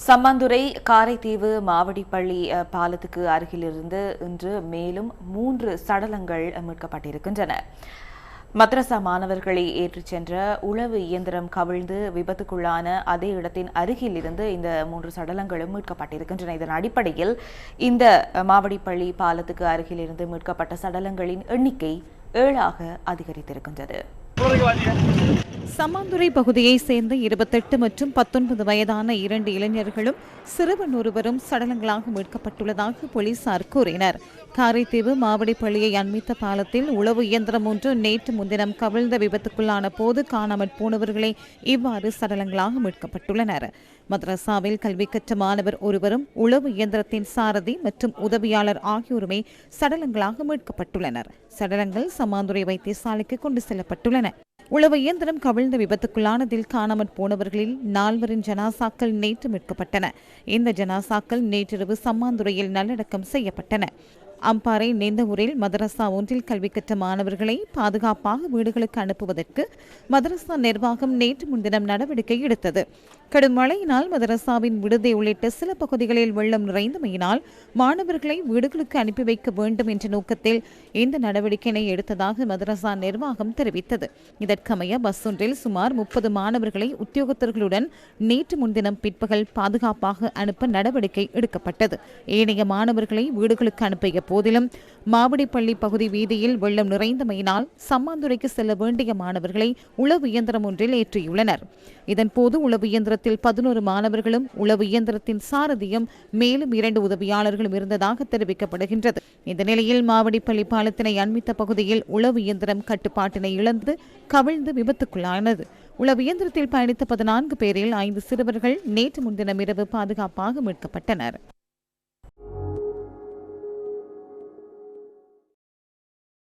சம்மாந்துறை காரைதீவு மாவடிப்பள்ளி பாலத்துக்கு அருகிலிருந்து இன்று மேலும் 3 சடலங்கள் மீட்கப்பட்டிருக்கின்றன. மദ്രസா மாணவர்களை ஏற்றிச் சென்ற உளவு இயந்திரம் கவிழ்ந்து விபத்துக்குள்ளான அதே இடத்தின் அருகில் இருந்து இந்த 3 சடலங்களும் மீட்கப்பட்டிருக்கின்றன. இதன் அடிப்படையில் இந்த மாவடிப்பள்ளி பாலத்துக்கு அருகில் இருந்து மீட்கப்பட்ட சடலங்களின் எண்ணிக்கை 7ஆக அதிகரித்திருக்கின்றது. சம்மாந்துறை பகுதியைச் சேர்ந்த 28 மற்றும் 19 வயதான 2 இளைஞர்களும் சிறுவன் ஒருவரும் சடலங்களாக மீட்கப்பட்டுள்ளதாக போலீசார் கூறினர். காரைதீவு மாவடிப்பள்ளியை அண்மித்த பாலத்தில் உளவு இயந்திரம் ஒன்று நேற்று முன்தினம் கவிழ்ந்த விபத்துக்குள்ளான போது காணாமற் போனவர்களே இவ்வாறு சடலங்களாக மீட்கப்பட்டுள்ளனர். மദ്രസാவில் கல்வி கற்ற மாணவர் ஒருவரும் உளவு இயந்திரத்தின் சாரதி மற்றும் உதவியாளர் ஆகியோருமே சடலங்களாக மீட்கப்பட்டுள்ளனர். சடலங்கள் சம்மாந்துறை வைத்தியசாலைக்கு கொண்டு செல்லப்பட்டுள்ளன. உளவு இயந்திரம் கவிழ்ந்த விபத்துக்குள்ளானதில் காணாமற் போனவர்களில் 4 ஜனாசாக்கள் நேற்று மீட்கப்பட்டன. இந்த ஜனாசாக்கள் நேற்றிரவு சம்மாந்துறையில் நல்லடக்கம் செய்யப்பட்டன. அம்பாறை நெந்தவூரில் மதரசா ஒன்றில் கல்வி கற்ற மாணவர்களை பாதுகாப்பாக வீடுகளுக்கு அனுப்புவதற்கு மதரசா நிர்வாகம் நேற்று முன்தினம் நடவடிக்கை எடுத்தது. கடும் மழையினால் மதரசாவின் விடுதி உள்ளிட்ட சில பகுதிகளில் வெள்ளம் நிறைந்தமையினால் மாணவர்களை வீடுகளுக்கு அனுப்பி வைக்க வேண்டும் என்ற நோக்கத்தில் இந்த நடவடிக்கையினை எடுத்ததாக மதரசா நிர்வாகம் தெரிவித்தது. இதற்கமைய பஸ் ஒன்றில் சுமார் 30 மாணவர்களை உத்தியோகத்தர்களுடன் நேற்று முன்தினம் பிற்பகல் பாதுகாப்பாக அனுப்ப நடவடிக்கை எடுக்கப்பட்டது. ஏனைய மாணவர்களை வீடுகளுக்கு அனுப்பிய போதிலும் மாவடிப்பள்ளி பகுதி வீதியில் வெள்ளம் நிறைந்தமையினால் சம்மாந்துறைக்கு செல்ல வேண்டிய மாணவர்களை உளவு இயந்திரம் ஒன்றில் ஏற்றியுள்ளனர். இதன்போது உளவு இயந்திரத்தில் 11 மாணவர்களும் உளவு இயந்திரத்தின் சாரதியும் மேலும் 2 உதவியாளர்களும் இருந்ததாக தெரிவிக்கப்படுகின்றது. இந்த நிலையில் மாவடிப்பள்ளி பாலத்தினை அண்மித்த பகுதியில் உளவு இயந்திரம் கட்டுப்பாட்டினை இழந்து கவிழ்ந்து விபத்துக்குள்ளானது. உளவு இயந்திரத்தில் பயணித்த 14 பேரில் 5 சிறுவர்கள் நேற்று முன்தினம் இரவு பாதுகாப்பாக மீட்கப்பட்டனர்.